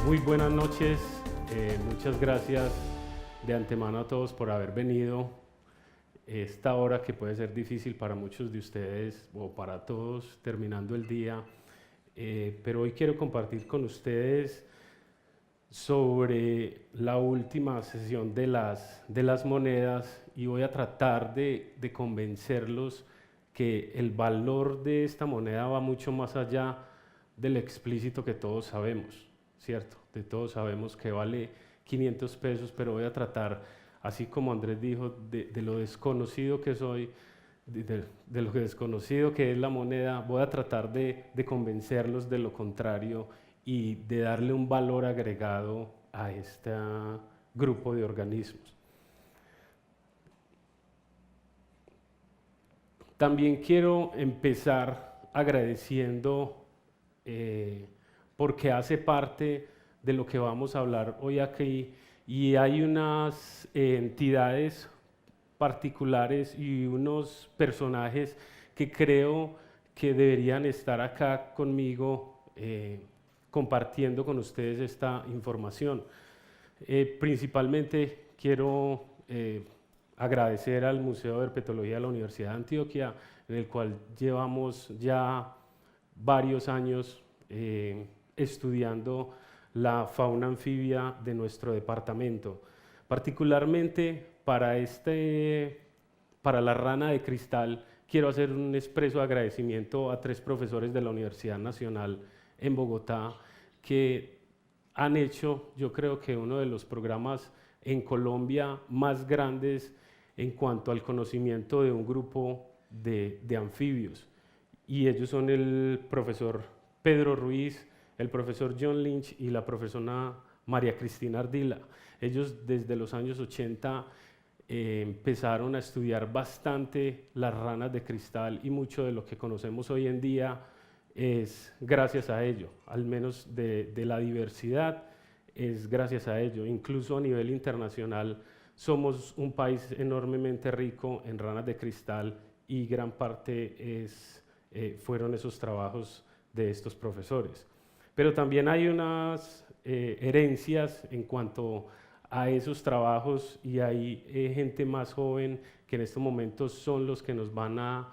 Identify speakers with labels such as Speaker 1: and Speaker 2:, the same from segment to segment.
Speaker 1: Muy buenas noches, muchas gracias de antemano a todos por haber venido. Esta hora que puede ser difícil para muchos de ustedes o para todos terminando el día, pero hoy quiero compartir con ustedes sobre la última sesión de las monedas y voy a tratar de convencerlos que el valor de esta moneda va mucho más allá del explícito que todos sabemos, ¿cierto? De todos sabemos que vale 500 pesos, pero voy a tratar, así como Andrés dijo, de lo desconocido que soy, de lo desconocido que es la moneda, voy a tratar de convencerlos de lo contrario y de darle un valor agregado a este grupo de organismos. También quiero empezar agradeciendo porque hace parte de lo que vamos a hablar hoy aquí y hay unas entidades particulares y unos personajes que creo que deberían estar acá conmigo compartiendo con ustedes esta información. Principalmente quiero agradecer al Museo de Herpetología de la Universidad de Antioquia, en el cual llevamos ya varios años estudiando la fauna anfibia de nuestro departamento. Particularmente para la rana de cristal, quiero hacer un expreso agradecimiento a 3 profesores de la Universidad Nacional en Bogotá que han hecho, yo creo que uno de los programas en Colombia más grandes en cuanto al conocimiento de un grupo de anfibios. Y ellos son el profesor Pedro Ruiz, el profesor John Lynch y la profesora María Cristina Ardila. Ellos desde los años 80 empezaron a estudiar bastante las ranas de cristal y mucho de lo que conocemos hoy en día es gracias a ello, al menos de la diversidad es gracias a ello. Incluso a nivel internacional somos un país enormemente rico en ranas de cristal y gran parte fueron esos trabajos de estos profesores. Pero también hay unas herencias en cuanto a esos trabajos y hay gente más joven que en estos momentos son los que nos van a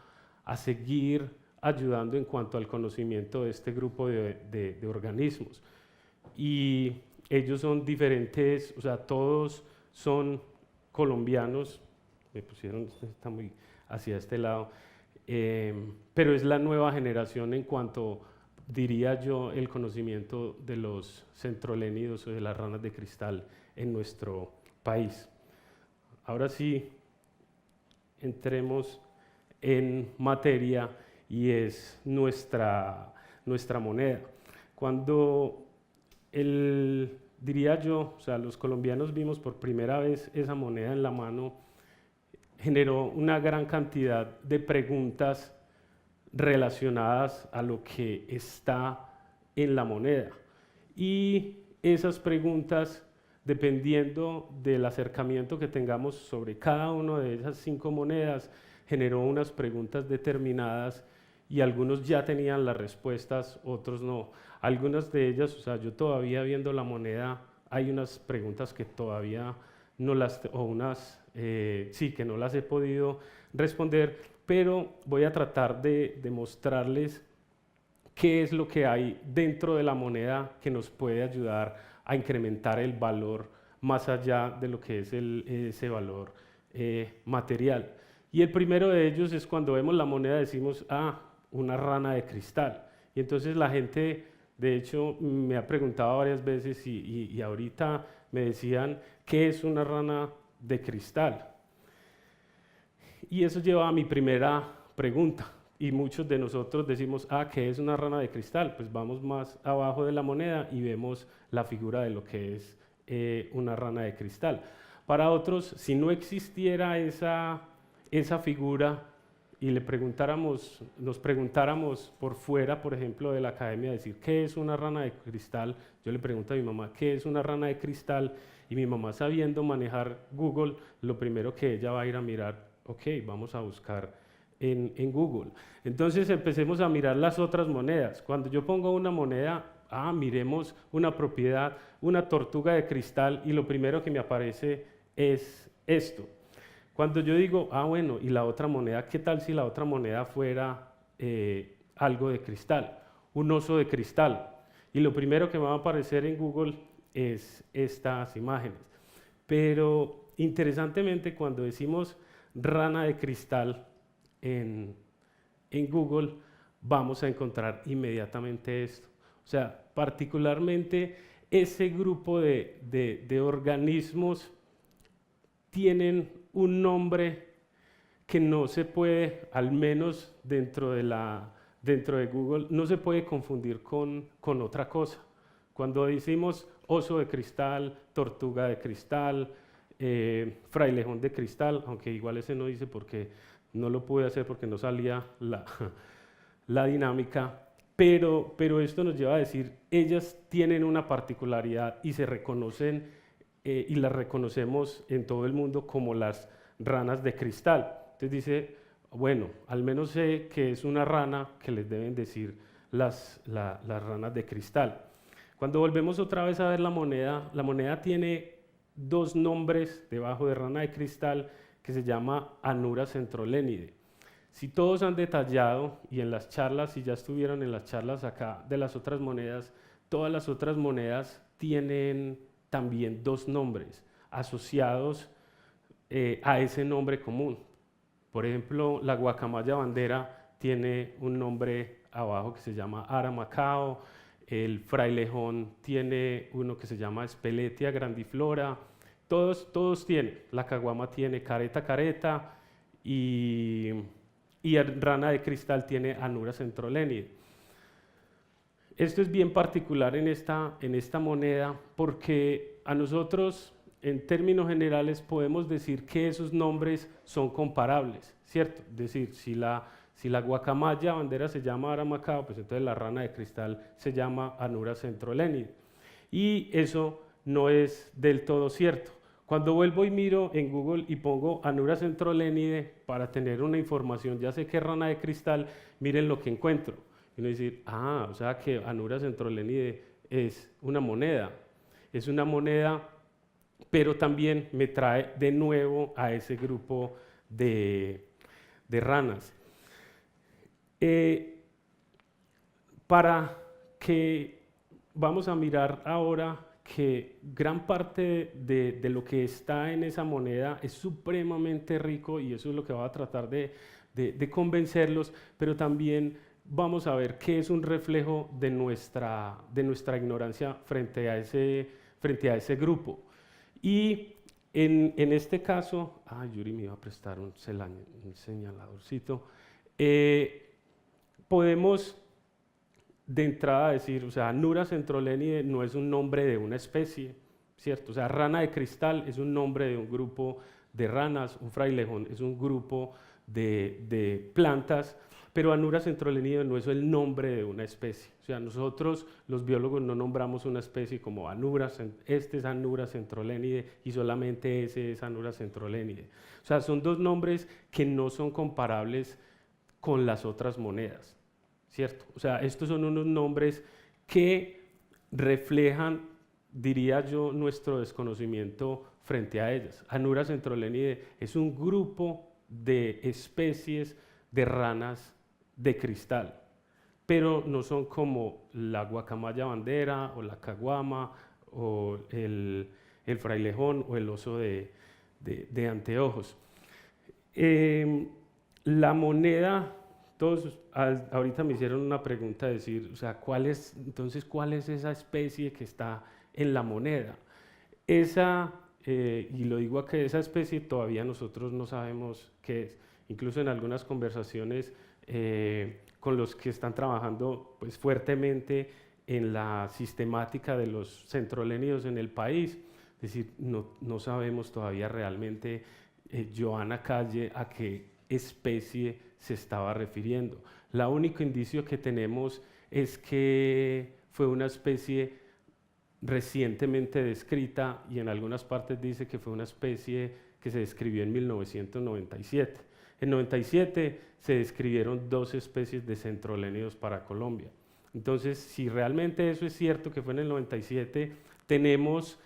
Speaker 1: seguir ayudando en cuanto al conocimiento de este grupo de organismos. Y ellos son diferentes, o sea, todos son colombianos, me pusieron, está muy hacia este lado, pero es la nueva generación en cuanto, diría yo, el conocimiento de los centrolénidos o de las ranas de cristal en nuestro país. Ahora sí, entremos en materia y es nuestra moneda. Cuando diría yo, o sea, los colombianos vimos por primera vez esa moneda en la mano, generó una gran cantidad de preguntas relacionadas a lo que está en la moneda. Y esas preguntas, dependiendo del acercamiento que tengamos sobre cada una de esas 5 monedas, generó unas preguntas determinadas y algunos ya tenían las respuestas, otros no. Algunas de ellas, o sea, yo todavía viendo la moneda, hay unas preguntas que todavía no las, o unas, sí, que no las he podido responder, pero voy a tratar de mostrarles qué es lo que hay dentro de la moneda que nos puede ayudar a incrementar el valor más allá de lo que es ese valor material. Y el primero de ellos es cuando vemos la moneda decimos, una rana de cristal. Y entonces la gente, de hecho, me ha preguntado varias veces y ahorita me decían, ¿qué es una rana de cristal? Y eso lleva a mi primera pregunta. Y muchos de nosotros decimos, ¿qué es una rana de cristal? Pues vamos más abajo de la moneda y vemos la figura de lo que es una rana de cristal. Para otros, si no existiera esa figura y nos preguntáramos por fuera, por ejemplo, de la academia, decir, ¿qué es una rana de cristal? Yo le pregunto a mi mamá, ¿qué es una rana de cristal? Y mi mamá, sabiendo manejar Google, lo primero que ella va a ir a mirar, ok, vamos a buscar en Google. Entonces empecemos a mirar las otras monedas. Cuando yo pongo una moneda Miremos una propiedad, una tortuga de cristal, y lo primero que me aparece es esto. Cuando yo digo, bueno, y la otra moneda, ¿qué tal si la otra moneda fuera algo de cristal? Un oso de cristal. Y lo primero que me va a aparecer en Google es estas imágenes. Pero interesantemente, cuando decimos rana de cristal en Google, vamos a encontrar inmediatamente esto. O sea, particularmente ese grupo de organismos tienen un nombre que no se puede, al menos dentro de Google, no se puede confundir con otra cosa. Cuando decimos oso de cristal, tortuga de cristal, frailejón de cristal, aunque igual ese no dice porque no lo pude hacer porque no salía la dinámica, pero esto nos lleva a decir, ellas tienen una particularidad y se reconocen y las reconocemos en todo el mundo como las ranas de cristal. Entonces dice, bueno, al menos sé que es una rana que les deben decir las ranas de cristal. Cuando volvemos otra vez a ver la moneda tiene dos nombres debajo de rana de cristal que se llama Anura centrolénide. Si todos han detallado, y en las charlas, si ya estuvieron en las charlas acá de las otras monedas, todas las otras monedas tienen también dos nombres asociados a ese nombre común. Por ejemplo, la guacamaya bandera tiene un nombre abajo que se llama Aramacao, el frailejón tiene uno que se llama Speletia grandiflora, todos tienen, la caguama tiene careta y rana de cristal tiene Anura centrolénide. Esto es bien particular en esta moneda porque a nosotros, en términos generales, podemos decir que esos nombres son comparables, ¿cierto? Es decir, si la guacamaya bandera se llama Aramacao, pues entonces la rana de cristal se llama Anura centrolénide. Y eso no es del todo cierto. Cuando vuelvo y miro en Google y pongo Anura centrolénide para tener una información, ya sé que es rana de cristal, miren lo que encuentro. Y uno dice, o sea que Anura centrolénide es una moneda, pero también me trae de nuevo a ese grupo de ranas. Vamos a mirar ahora que gran parte de lo que está en esa moneda es supremamente rico y eso es lo que va a tratar de convencerlos, pero también vamos a ver qué es un reflejo de nuestra ignorancia frente a ese grupo. Y en este caso, Yuri me iba a prestar un señaladorcito, podemos de entrada decir, o sea, Anura centrolénide no es un nombre de una especie, ¿cierto? O sea, rana de cristal es un nombre de un grupo de ranas, un frailejón es un grupo de plantas, pero Anura centrolénide no es el nombre de una especie. O sea, nosotros los biólogos no nombramos una especie como Anura, este es Anura centrolénide y solamente ese es Anura centrolénide. O sea, son dos nombres que no son comparables con las otras monedas, ¿cierto? O sea, estos son unos nombres que reflejan, diría yo, nuestro desconocimiento frente a ellas. Anura centrolénide es un grupo de especies de ranas de cristal, pero no son como la guacamaya bandera o la caguama o el frailejón o el oso de anteojos. La moneda, todos ahorita me hicieron una pregunta de decir, o sea, ¿cuál es esa especie que está en la moneda? Y lo digo a que esa especie todavía nosotros no sabemos qué es. Incluso en algunas conversaciones con los que están trabajando pues, fuertemente en la sistemática de los centrolénidos en el país, es decir, no sabemos todavía realmente, Joana Calle, a qué especie se estaba refiriendo. El único indicio que tenemos es que fue una especie recientemente descrita y en algunas partes dice que fue una especie que se describió en 1997. En 97 se describieron 2 especies de centrolénidos para Colombia. Entonces, si realmente eso es cierto, que fue en el 97, tenemos,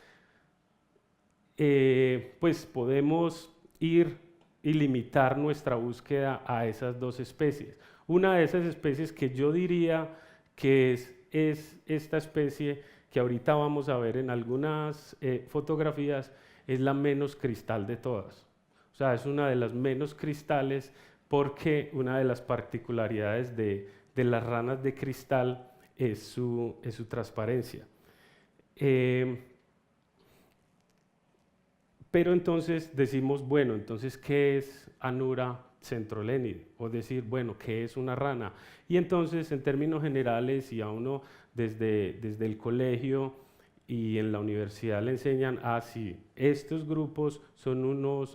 Speaker 1: pues podemos ir y limitar nuestra búsqueda a esas dos especies. Una de esas especies que yo diría que es esta especie que ahorita vamos a ver en algunas fotografías, es la menos cristal de todas. O sea, es una de las menos cristales porque una de las particularidades de las ranas de cristal es su transparencia. Pero entonces decimos, bueno, entonces, ¿qué es Anura centrolenide? O decir, bueno, ¿qué es una rana? Y entonces, en términos generales, y a uno desde el colegio y en la universidad le enseñan, sí, estos grupos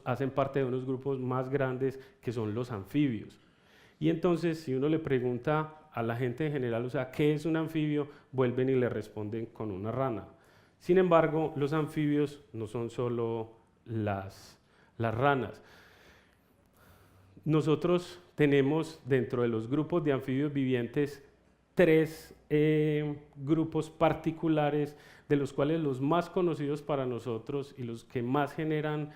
Speaker 1: hacen parte de unos grupos más grandes que son los anfibios. Y entonces, si uno le pregunta a la gente en general, o sea, ¿qué es un anfibio? Vuelven y le responden con una rana. Sin embargo, los anfibios no son solo las ranas. Nosotros tenemos dentro de los grupos de anfibios vivientes tres grupos particulares, de los cuales los más conocidos para nosotros y los que más generan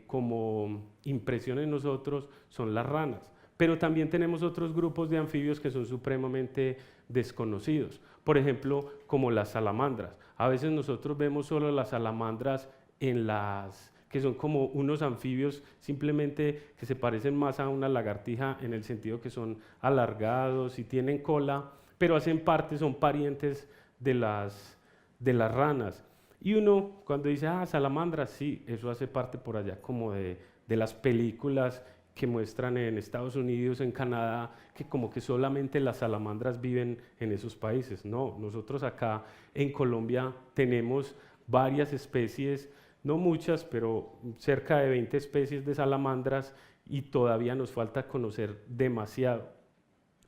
Speaker 1: como impresión en nosotros son las ranas. Pero también tenemos otros grupos de anfibios que son supremamente desconocidos. Por ejemplo, como las salamandras. A veces nosotros vemos solo las salamandras que son como unos anfibios simplemente que se parecen más a una lagartija en el sentido que son alargados y tienen cola, pero hacen parte, son parientes de las ranas. Y uno cuando dice, salamandras, sí, eso hace parte por allá como de las películas que muestran en Estados Unidos, en Canadá, que como que solamente las salamandras viven en esos países. No, nosotros acá en Colombia tenemos varias especies, no muchas, pero cerca de 20 especies de salamandras y todavía nos falta conocer demasiado.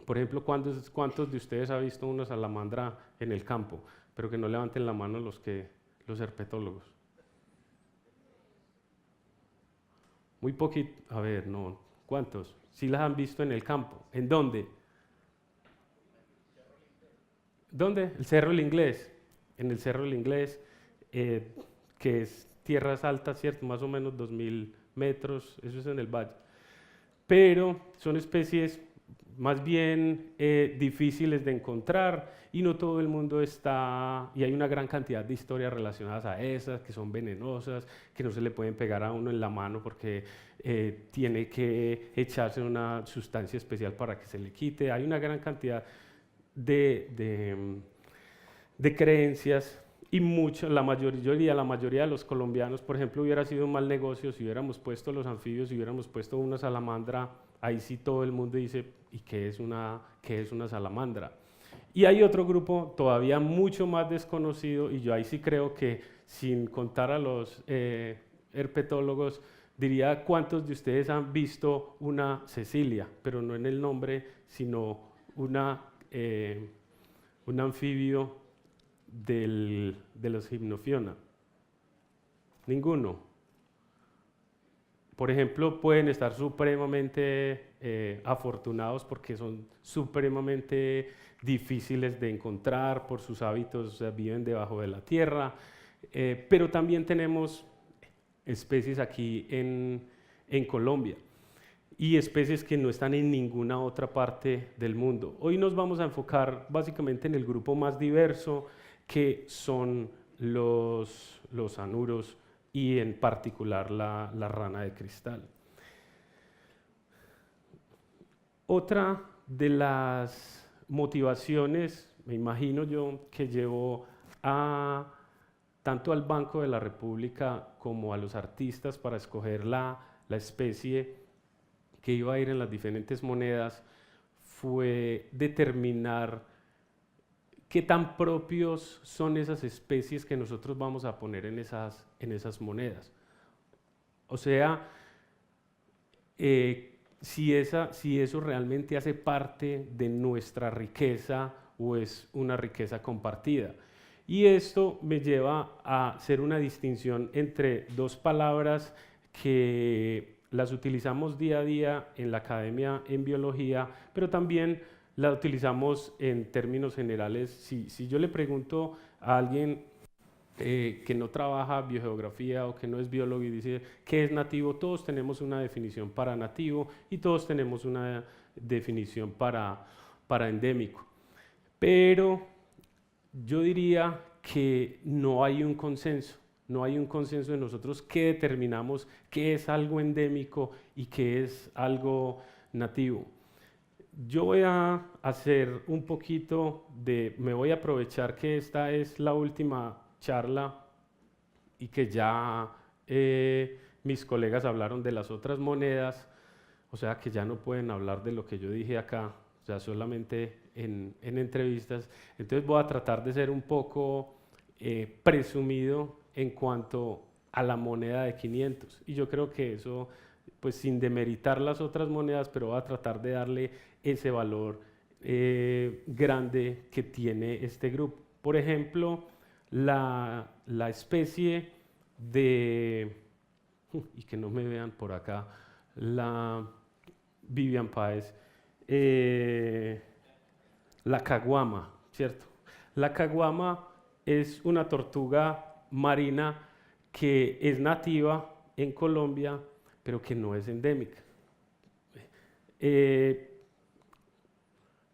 Speaker 1: Por ejemplo, ¿cuántos de ustedes han visto una salamandra en el campo? Pero que no levanten la mano los herpetólogos. Muy poquito, a ver, no, ¿cuántos? Sí las han visto en el campo. ¿En dónde? ¿Dónde? El Cerro del Inglés. En el Cerro del Inglés, que es tierras altas, ¿cierto? Más o menos 2000 metros, eso es en el valle. Pero son especies más bien difíciles de encontrar y no todo el mundo está, y hay una gran cantidad de historias relacionadas a esas, que son venenosas, que no se le pueden pegar a uno en la mano porque tiene que echarse una sustancia especial para que se le quite. Hay una gran cantidad de creencias y la mayoría de los colombianos, por ejemplo, hubiera sido un mal negocio si hubiéramos puesto los anfibios, si hubiéramos puesto una salamandra. Ahí sí todo el mundo dice, ¿y qué es una salamandra? Y hay otro grupo todavía mucho más desconocido, y yo ahí sí creo que, sin contar a los herpetólogos, diría cuántos de ustedes han visto una Cecilia, pero no en el nombre, sino un anfibio de los Hypnofiona. Ninguno. Por ejemplo, pueden estar supremamente afortunados porque son supremamente difíciles de encontrar por sus hábitos, o sea, viven debajo de la tierra, pero también tenemos especies aquí en Colombia y especies que no están en ninguna otra parte del mundo. Hoy nos vamos a enfocar básicamente en el grupo más diverso, que son los anuros, y en particular la rana de cristal. Otra de las motivaciones, me imagino yo, que llevó tanto al Banco de la República como a los artistas para escoger la especie que iba a ir en las diferentes monedas, fue determinar qué tan propios son esas especies que nosotros vamos a poner en esas monedas. O sea, si eso realmente hace parte de nuestra riqueza o es una riqueza compartida. Y esto me lleva a hacer una distinción entre dos palabras que las utilizamos día a día en la academia en biología, pero también la utilizamos en términos generales. Si yo le pregunto a alguien que no trabaja biogeografía o que no es biólogo y dice qué es nativo, todos tenemos una definición para nativo y todos tenemos una definición para endémico. Pero yo diría que no hay un consenso. No hay un consenso de nosotros que determinamos qué es algo endémico y qué es algo nativo. Yo voy a hacer un poquito me voy a aprovechar que esta es la última charla y que ya mis colegas hablaron de las otras monedas, o sea que ya no pueden hablar de lo que yo dije acá, o sea, solamente en entrevistas. Entonces voy a tratar de ser un poco presumido en cuanto a la moneda de 500. Y yo creo que eso, pues sin demeritar las otras monedas, pero voy a tratar de darle ese valor grande que tiene este grupo. Por ejemplo, la especie de, y que no me vean por acá, la Vivian Páez, la caguama, ¿cierto? La caguama es una tortuga marina que es nativa en Colombia, pero que no es endémica.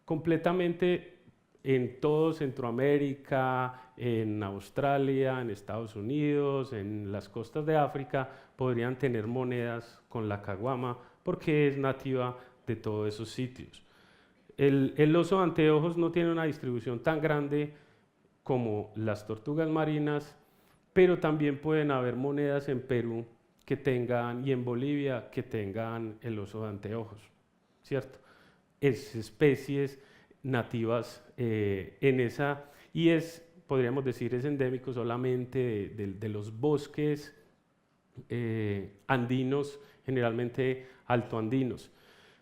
Speaker 1: Completamente en todo Centroamérica, en Australia, en Estados Unidos, en las costas de África, podrían tener monedas con la caguama porque es nativa de todos esos sitios. El oso de anteojos no tiene una distribución tan grande como las tortugas marinas, pero también pueden haber monedas en Perú que tengan, y en Bolivia, que tengan el oso de anteojos, ¿cierto? Es especies nativas en esa, y podríamos decir, es endémico solamente de los bosques andinos, generalmente altoandinos.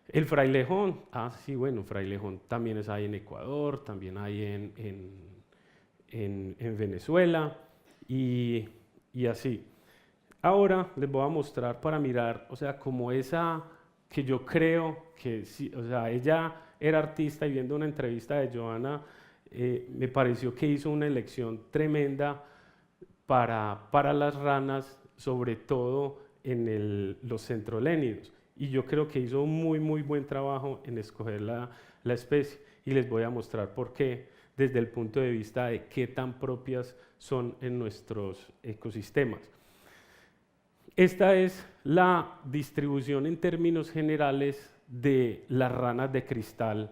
Speaker 1: El frailejón, sí, bueno, frailejón también hay en Ecuador, también hay en Venezuela y así. Ahora les voy a mostrar para mirar, o sea, como esa que yo creo que sí, o sea, ella era artista y viendo una entrevista de Joana, me pareció que hizo una elección tremenda para las ranas, sobre todo en los centrolénidos. Y yo creo que hizo un muy, muy buen trabajo en escoger la especie. Y les voy a mostrar por qué, desde el punto de vista de qué tan propias son en nuestros ecosistemas. Esta es la distribución en términos generales de las ranas de cristal.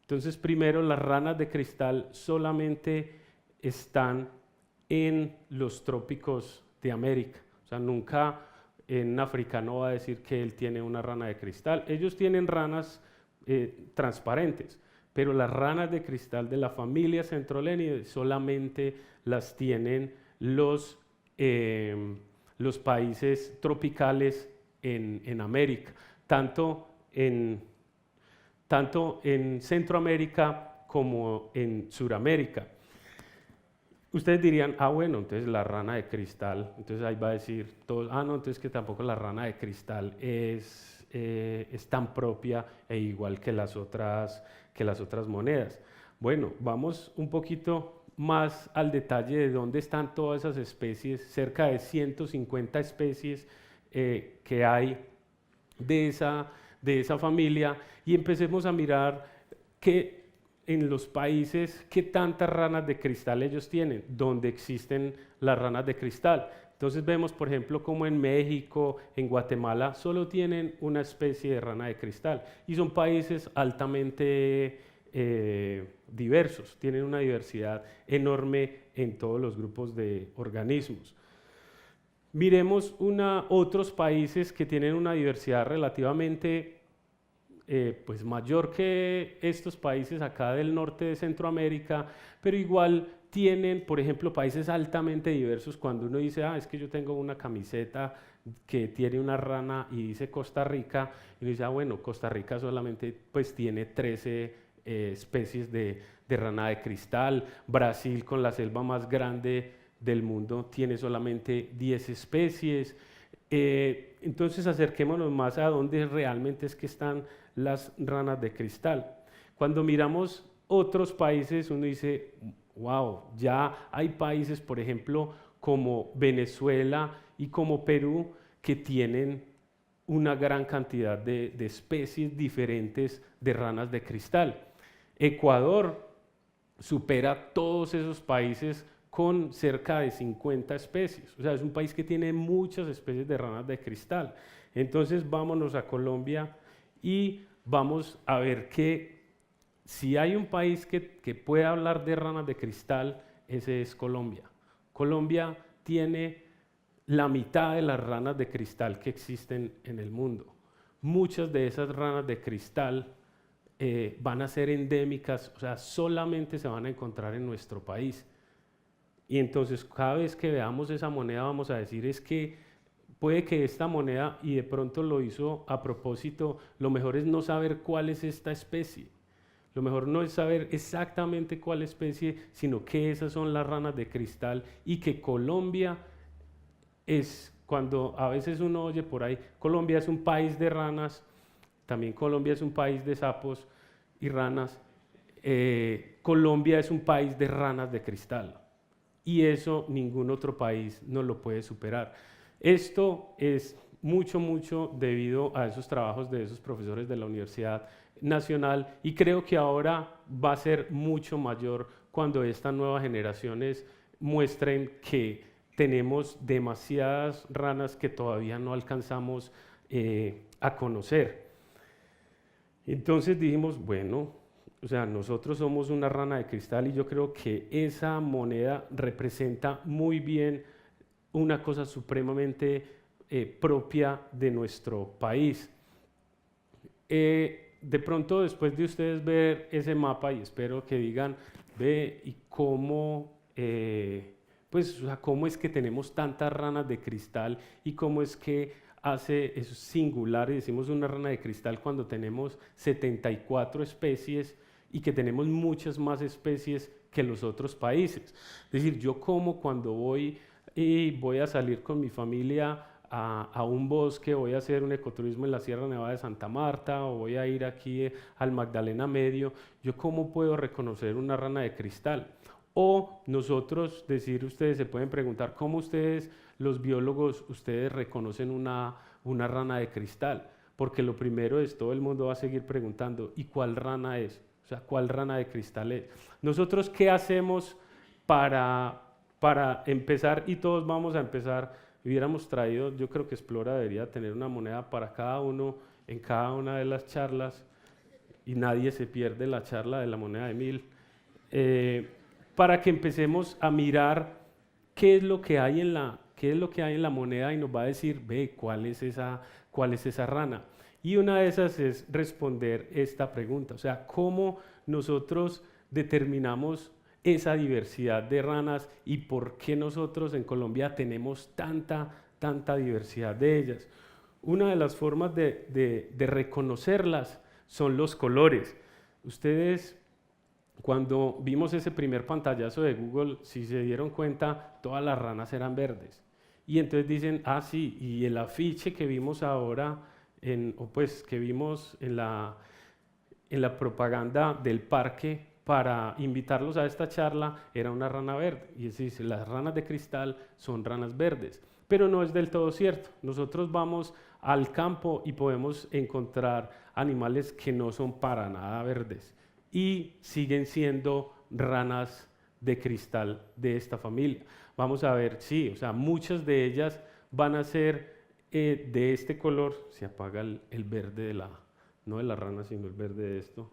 Speaker 1: Entonces, primero, las ranas de cristal solamente están en los trópicos de América. O sea, nunca en África no va a decir que él tiene una rana de cristal. Ellos tienen ranas transparentes, pero las ranas de cristal de la familia Centrolenidae solamente las tienen los países tropicales en América, tanto en Centroamérica como en Suramérica. Ustedes dirían, bueno, entonces la rana de cristal, entonces ahí va a decir todos, no, entonces que tampoco la rana de cristal es tan propia e igual que las otras monedas. Bueno, vamos un poquito más al detalle de dónde están todas esas especies, cerca de 150 especies que hay de esa familia, y empecemos a mirar en los países qué tantas ranas de cristal ellos tienen, donde existen las ranas de cristal. Entonces vemos, por ejemplo, como en México, en Guatemala, solo tienen una especie de rana de cristal, y son países altamente diversos, tienen una diversidad enorme en todos los grupos de organismos. Miremos otros países que tienen una diversidad relativamente pues mayor que estos países acá del norte de Centroamérica, pero igual tienen, por ejemplo, países altamente diversos. Cuando uno dice, es que yo tengo una camiseta que tiene una rana y dice Costa Rica, y uno dice, bueno, Costa Rica solamente pues tiene 13 especies de rana de cristal. Brasil, con la selva más grande del mundo, tiene solamente 10 especies. Entonces acerquémonos más a dónde realmente es que están las ranas de cristal. Cuando miramos otros países, uno dice, wow, ya hay países, por ejemplo, como Venezuela y como Perú, que tienen una gran cantidad de especies diferentes de ranas de cristal. Ecuador supera todos esos países con cerca de 50 especies. O sea, es un país que tiene muchas especies de ranas de cristal. Entonces vámonos a Colombia y vamos a ver que si hay un país que puede hablar de ranas de cristal, ese es Colombia. Colombia tiene la mitad de las ranas de cristal que existen en el mundo. Muchas de esas ranas de cristal van a ser endémicas, o sea, solamente se van a encontrar en nuestro país. Y entonces cada vez que veamos esa moneda vamos a decir es que puede que esta moneda, y de pronto lo hizo a propósito, lo mejor es no saber cuál es esta especie. Lo mejor no es saber exactamente cuál especie, sino que esas son las ranas de cristal y que Colombia es, cuando a veces uno oye por ahí, Colombia es un país de ranas, también Colombia es un país de sapos y ranas, Colombia es un país de ranas de cristal y eso ningún otro país no lo puede superar. Esto es mucho debido a esos trabajos de esos profesores de la Universidad Nacional y creo que ahora va a ser mucho mayor cuando estas nuevas generaciones muestren que tenemos demasiadas ranas que todavía no alcanzamos a conocer. Entonces dijimos, bueno, o sea, nosotros somos una rana de cristal y yo creo que esa moneda representa muy bien una cosa supremamente propia de nuestro país. De pronto, después de ustedes ver ese mapa, y espero que digan, ve, y cómo, pues, o sea, cómo es que tenemos tantas ranas de cristal y cómo es que hace eso singular, y decimos una rana de cristal cuando tenemos 74 especies y que tenemos muchas más especies que los otros países. Es decir, yo como cuando voy a salir con mi familia a un bosque, voy a hacer un ecoturismo en la Sierra Nevada de Santa Marta o voy a ir aquí al Magdalena Medio, yo cómo puedo reconocer una rana de cristal. O nosotros, ustedes se pueden preguntar cómo ustedes, los biólogos, ustedes reconocen una rana de cristal, porque lo primero es, todo el mundo va a seguir preguntando, ¿y cuál rana es? O sea, ¿cuál rana de cristal es? Nosotros, ¿qué hacemos para empezar? Y todos vamos a empezar. Hubiéramos traído, yo creo que Explora debería tener una moneda para cada uno en cada una de las charlas y nadie se pierde la charla de la moneda de 1000, para que empecemos a mirar qué es lo que hay en la moneda y nos va a decir, ve, cuál es esa rana. Y una de esas es responder esta pregunta, o sea, cómo nosotros determinamos esa diversidad de ranas y por qué nosotros en Colombia tenemos tanta diversidad de ellas. Una de las formas de reconocerlas son los colores. Ustedes, cuando vimos ese primer pantallazo de Google, si se dieron cuenta, todas las ranas eran verdes. Y entonces dicen, ah, sí, y el afiche que vimos ahora, que vimos en la propaganda del parque, para invitarlos a esta charla, era una rana verde. Y es decir, las ranas de cristal son ranas verdes. Pero no es del todo cierto. Nosotros vamos al campo y podemos encontrar animales que no son para nada verdes y siguen siendo ranas de cristal de esta familia. Vamos a ver, sí, o sea, muchas de ellas van a ser de este color. Se apaga el verde no de la rana, sino el verde de esto.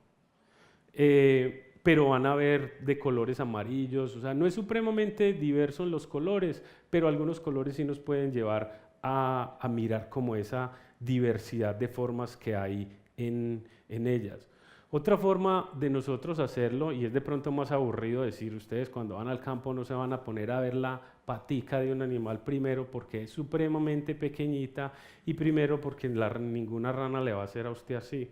Speaker 1: Pero van a ver de colores amarillos, o sea, no es supremamente diverso en los colores, pero algunos colores sí nos pueden llevar a mirar como esa diversidad de formas que hay en ellas. Otra forma de nosotros hacerlo, y es de pronto más aburrido decir, ustedes cuando van al campo no se van a poner a ver la patica de un animal primero porque es supremamente pequeñita y primero porque ninguna rana le va a hacer a usted así.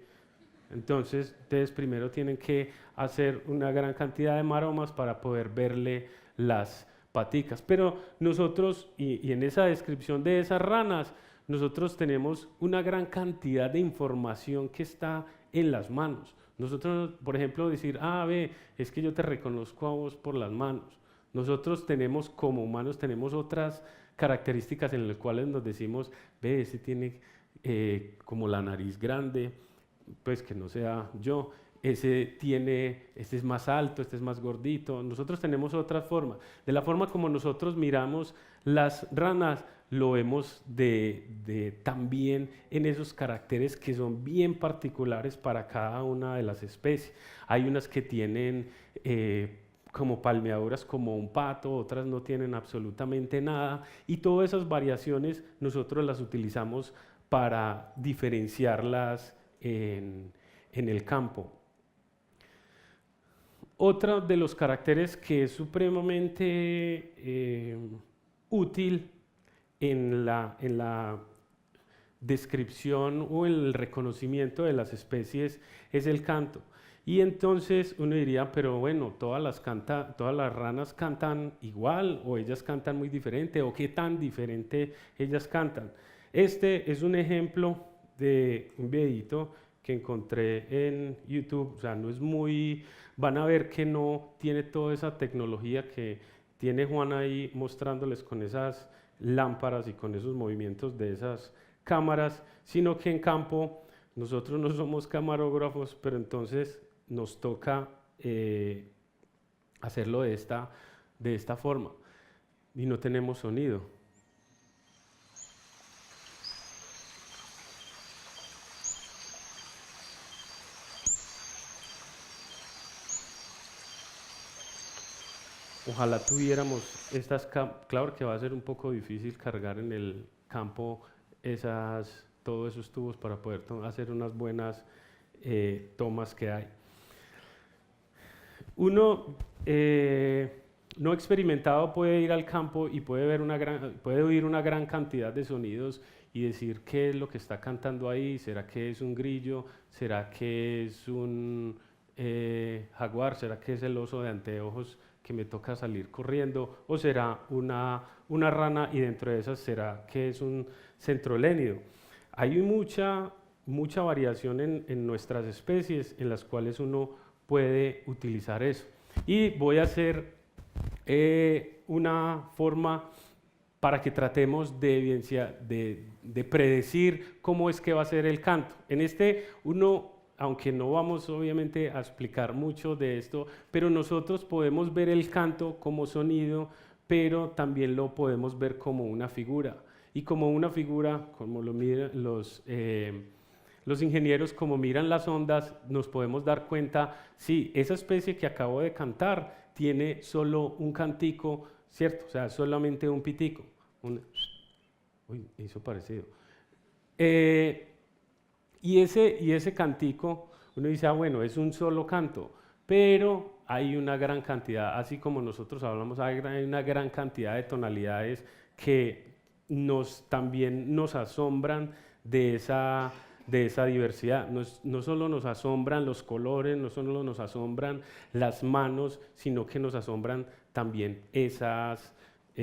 Speaker 1: Entonces, ustedes primero tienen que hacer una gran cantidad de maromas para poder verle las paticas. Pero nosotros, y en esa descripción de esas ranas, nosotros tenemos una gran cantidad de información que está en las manos. Nosotros, por ejemplo, decir, ah, ve, es que yo te reconozco a vos por las manos. Nosotros tenemos, como humanos, tenemos otras características en las cuales nos decimos, ve, ese tiene como la nariz grande, pues que no sea yo, este es más alto, este es más gordito. Nosotros tenemos otra forma. De la forma como nosotros miramos las ranas, lo vemos también en esos caracteres que son bien particulares para cada una de las especies. Hay unas que tienen como palmeaduras como un pato, otras no tienen absolutamente nada, y todas esas variaciones nosotros las utilizamos para diferenciarlas en el campo. Otro de los caracteres que es supremamente útil en la descripción o el reconocimiento de las especies es el canto. Y entonces uno diría, pero bueno, todas las ranas cantan igual, o ellas cantan muy diferente, o qué tan diferente ellas cantan. Este es un ejemplo de un videito que encontré en YouTube, o sea, no es muy, van a ver que no tiene toda esa tecnología que tiene Juan ahí mostrándoles con esas lámparas y con esos movimientos de esas cámaras, sino que en campo nosotros no somos camarógrafos, pero entonces nos toca hacerlo de esta forma y no tenemos sonido. Ojalá tuviéramos claro que va a ser un poco difícil cargar en el campo todos esos tubos para poder hacer unas buenas tomas que hay. Uno no experimentado puede ir al campo y puede oír una gran cantidad de sonidos y decir qué es lo que está cantando ahí. ¿Será que es un grillo? ¿Será que es un jaguar? ¿Será que es el oso de anteojos que me toca salir corriendo? ¿O será una rana y dentro de esas será que es un centrolénido? Hay mucha variación en nuestras especies en las cuales uno puede utilizar eso. Y voy a hacer una forma para que tratemos de predecir cómo es que va a ser el canto. En aunque no vamos obviamente a explicar mucho de esto, pero nosotros podemos ver el canto como sonido, pero también lo podemos ver como una figura. Y como una figura, como lo miran los ingenieros, como miran las ondas, nos podemos dar cuenta, sí, esa especie que acabo de cantar tiene solo un cantico, ¿cierto? O sea, solamente un pitico. Uy, hizo parecido. Y ese cantico, uno dice, ah, bueno, es un solo canto, pero hay una gran cantidad, así como nosotros hablamos, hay una gran cantidad de tonalidades que también nos asombran de esa diversidad. No solo nos asombran los colores, no solo nos asombran las manos, sino que nos asombran también esas... a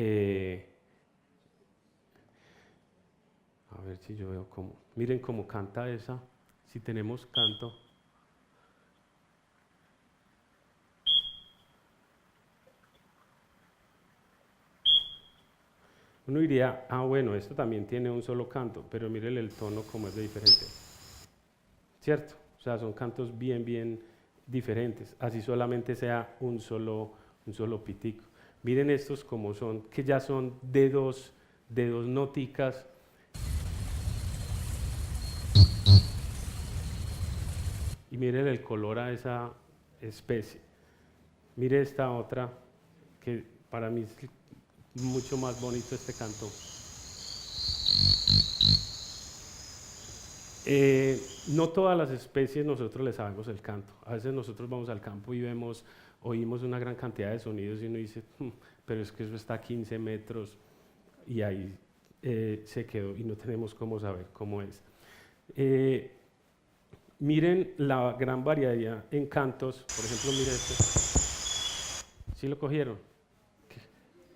Speaker 1: ver si yo veo cómo... Miren cómo canta esa, si tenemos canto. Uno diría, ah, bueno, esto también tiene un solo canto, pero miren el tono como es de diferente. ¿Cierto? O sea, son cantos bien diferentes, así solamente sea un solo pitico. Miren estos como son, que ya son de dos noticas. Y miren el color a esa especie. Mire esta otra, que para mí es mucho más bonito este canto. No todas las especies nosotros les sabemos el canto. A veces nosotros vamos al campo y oímos una gran cantidad de sonidos y uno dice, pero es que eso está a 15 metros y ahí se quedó y no tenemos cómo saber cómo es. Miren la gran variedad en cantos. Por ejemplo, miren este. ¿Sí lo cogieron?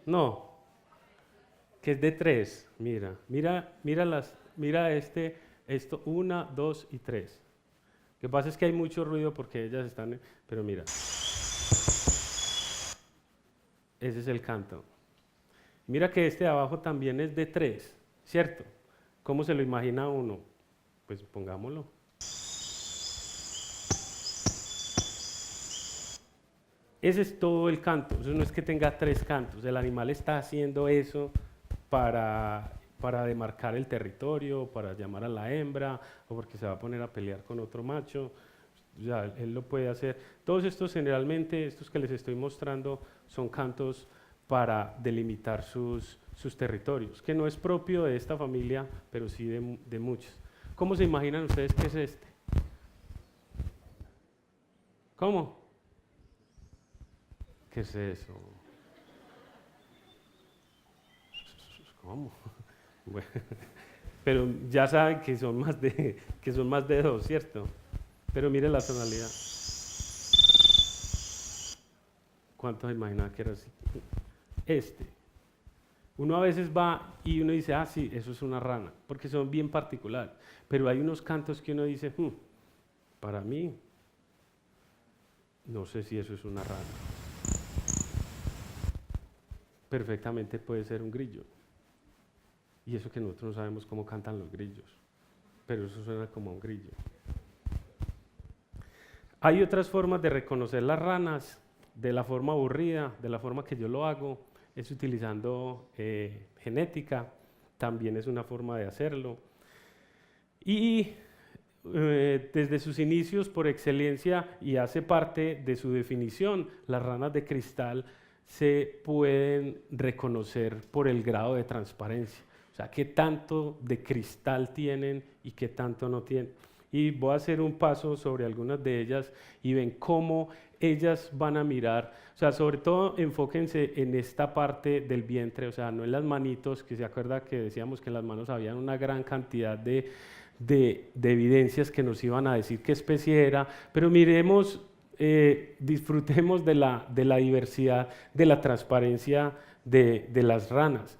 Speaker 1: No, que es de 3. Mira esto, 1, 2 y 3. Lo que pasa es que hay mucho ruido porque ellas están, pero mira, ese es el canto. Mira que este de abajo también es de 3, ¿cierto? ¿Cómo se lo imagina uno? Pues pongámoslo. Ese es todo el canto, eso no es que tenga 3 cantos, el animal está haciendo eso para demarcar el territorio, para llamar a la hembra, o porque se va a poner a pelear con otro macho, o sea, él lo puede hacer. Todos estos generalmente, estos que les estoy mostrando, son cantos para delimitar sus territorios, que no es propio de esta familia, pero sí de muchos. ¿Cómo se imaginan ustedes qué es este? ¿Cómo? ¿Qué es eso? ¿Cómo? Bueno, pero ya saben que son más de 2, ¿cierto? Pero mire la tonalidad. ¿Cuántos imaginan que era así? Este. Uno a veces va y uno dice, ah, sí, eso es una rana, porque son bien particulares. Pero hay unos cantos que uno dice, para mí, no sé si eso es una rana. Perfectamente puede ser un grillo. Y eso que nosotros no sabemos cómo cantan los grillos, pero eso suena como un grillo. Hay otras formas de reconocer las ranas, de la forma aburrida, de la forma que yo lo hago, es utilizando genética, también es una forma de hacerlo. Y desde sus inicios, por excelencia, y hace parte de su definición, las ranas de cristal se pueden reconocer por el grado de transparencia. O sea, qué tanto de cristal tienen y qué tanto no tienen. Y voy a hacer un paso sobre algunas de ellas y ven cómo ellas van a mirar. O sea, sobre todo enfóquense en esta parte del vientre, o sea, no en las manitos, que se acuerda que decíamos que en las manos había una gran cantidad de evidencias que nos iban a decir qué especie era, pero miremos, disfrutemos de la diversidad, de la transparencia de las ranas.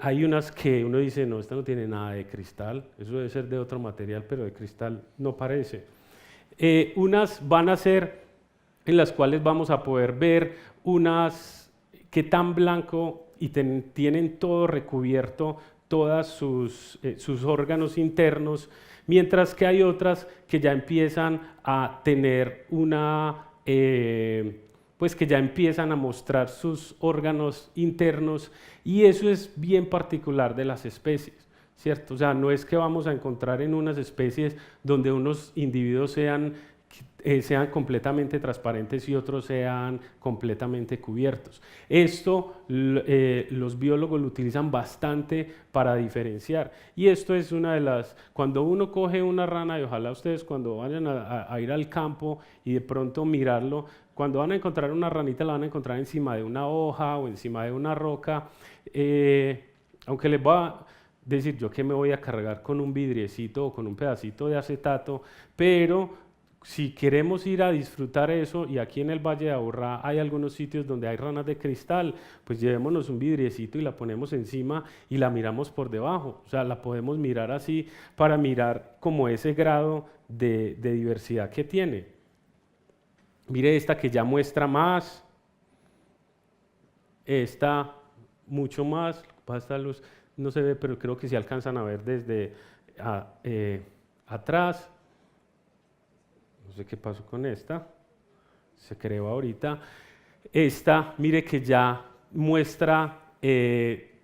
Speaker 1: Hay unas que uno dice, no, esta no tiene nada de cristal, eso debe ser de otro material, pero de cristal no parece. Unas van a ser en las cuales vamos a poder ver unas que tan blanco y tienen todo recubierto, todos sus órganos internos, mientras que hay otras que ya empiezan a tener pues que ya empiezan a mostrar sus órganos internos, y eso es bien particular de las especies, ¿cierto? O sea, no es que vamos a encontrar en unas especies donde unos individuos sean completamente transparentes y otros sean completamente cubiertos. Esto los biólogos lo utilizan bastante para diferenciar, y esto es una de las, cuando uno coge una rana, y ojalá ustedes cuando vayan a ir al campo y de pronto mirarlo, cuando van a encontrar una ranita la van a encontrar encima de una hoja o encima de una roca, aunque les voy a decir yo que me voy a cargar con un vidriecito o con un pedacito de acetato, pero si queremos ir a disfrutar eso, y aquí en el Valle de Aburrá hay algunos sitios donde hay ranas de cristal, pues llevémonos un vidriecito y la ponemos encima y la miramos por debajo. O sea, la podemos mirar así para mirar como ese grado de diversidad que tiene. Mire esta que ya muestra más, esta mucho más, esta luz no se ve, pero creo que sí alcanzan a ver desde atrás. No sé qué pasó con esta, se creó ahorita. Esta, mire que ya muestra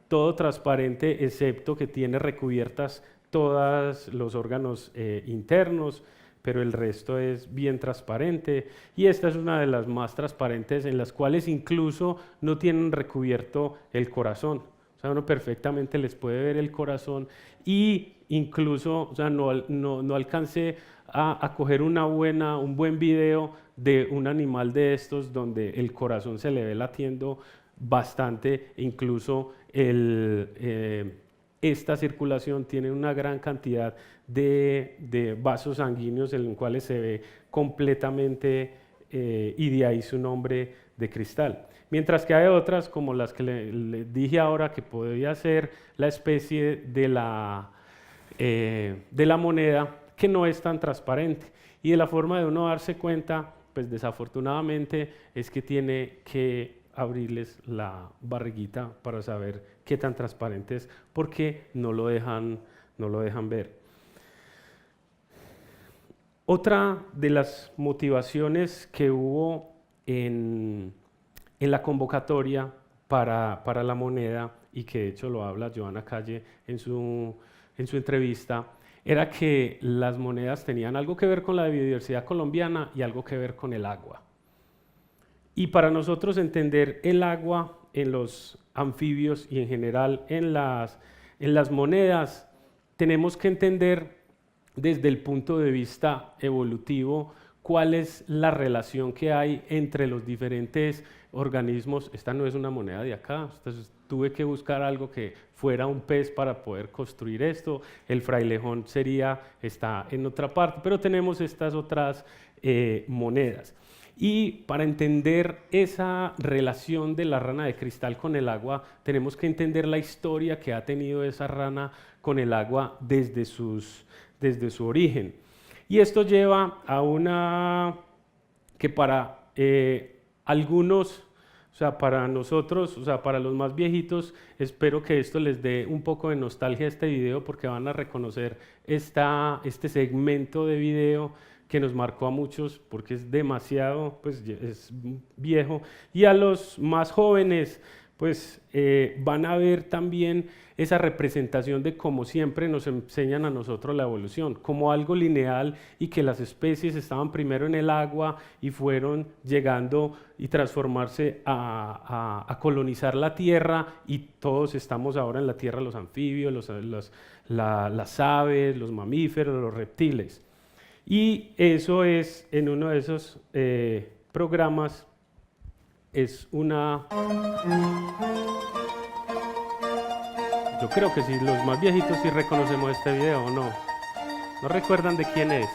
Speaker 1: todo transparente, excepto que tiene recubiertas todos los órganos internos, pero el resto es bien transparente, y esta es una de las más transparentes, en las cuales incluso no tienen recubierto el corazón. O sea, uno perfectamente les puede ver el corazón, y incluso, o sea, no alcancé a coger un buen video de un animal de estos donde el corazón se le ve latiendo bastante, incluso esta circulación tiene una gran cantidad de vasos sanguíneos en los cuales se ve completamente, y de ahí su nombre de cristal. Mientras que hay otras, como las que le dije ahora, que podría ser la especie de la moneda, que no es tan transparente. Y de la forma de uno darse cuenta, pues desafortunadamente, es que tiene que abrirles la barriguita para saber qué tan transparente es, porque no lo dejan ver. Otra de las motivaciones que hubo en la convocatoria para la moneda, y que de hecho lo habla Joana Calle en su entrevista, era que las monedas tenían algo que ver con la biodiversidad colombiana y algo que ver con el agua. Y para nosotros entender el agua en los anfibios y en general en las monedas, tenemos que entender desde el punto de vista evolutivo cuál es la relación que hay entre los diferentes organismos. Esta no es una moneda de acá, entonces tuve que buscar algo que fuera un pez para poder construir esto. El frailejón está en otra parte, pero tenemos estas otras monedas. Y para entender esa relación de la rana de cristal con el agua, tenemos que entender la historia que ha tenido esa rana con el agua desde su origen. Y esto lleva a una que para algunos, o sea, para nosotros, o sea, para los más viejitos, espero que esto les dé un poco de nostalgia a este video, porque van a reconocer este segmento de video que nos marcó a muchos, porque es demasiado, pues es viejo, y a los más jóvenes, pues van a ver también esa representación de cómo siempre nos enseñan a nosotros la evolución, como algo lineal, y que las especies estaban primero en el agua y fueron llegando y transformarse a colonizar la tierra, y todos estamos ahora en la tierra, los anfibios, las aves, los mamíferos, los reptiles. Y eso es, en uno de esos programas, es una... Yo creo que sí, los más viejitos sí reconocemos este video, ¿o no? ¿No recuerdan de quién es?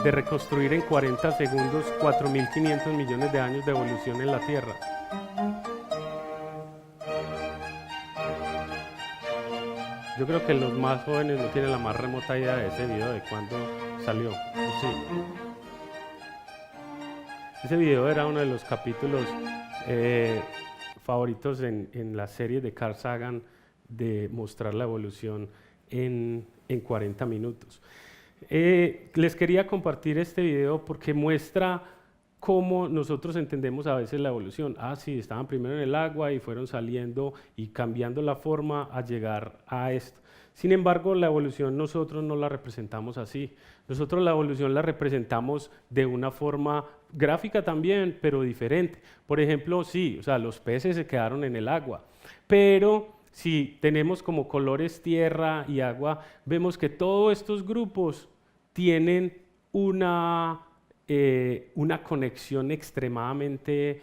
Speaker 1: De reconstruir en 40 segundos 4.500 millones de años de evolución en la Tierra. Yo creo que los más jóvenes no tienen la más remota idea de ese video, de cuándo salió. Sí. Ese video era uno de los capítulos favoritos en la serie de Carl Sagan, de mostrar la evolución en 40 minutos. Les quería compartir este video porque muestra cómo nosotros entendemos a veces la evolución. Sí, estaban primero en el agua y fueron saliendo y cambiando la forma a llegar a esto. Sin embargo, la evolución nosotros no la representamos así. Nosotros la evolución la representamos de una forma gráfica también, pero diferente. Por ejemplo, sí, o sea, los peces se quedaron en el agua, pero si tenemos como colores tierra y agua, vemos que todos estos grupos tienen una conexión extremadamente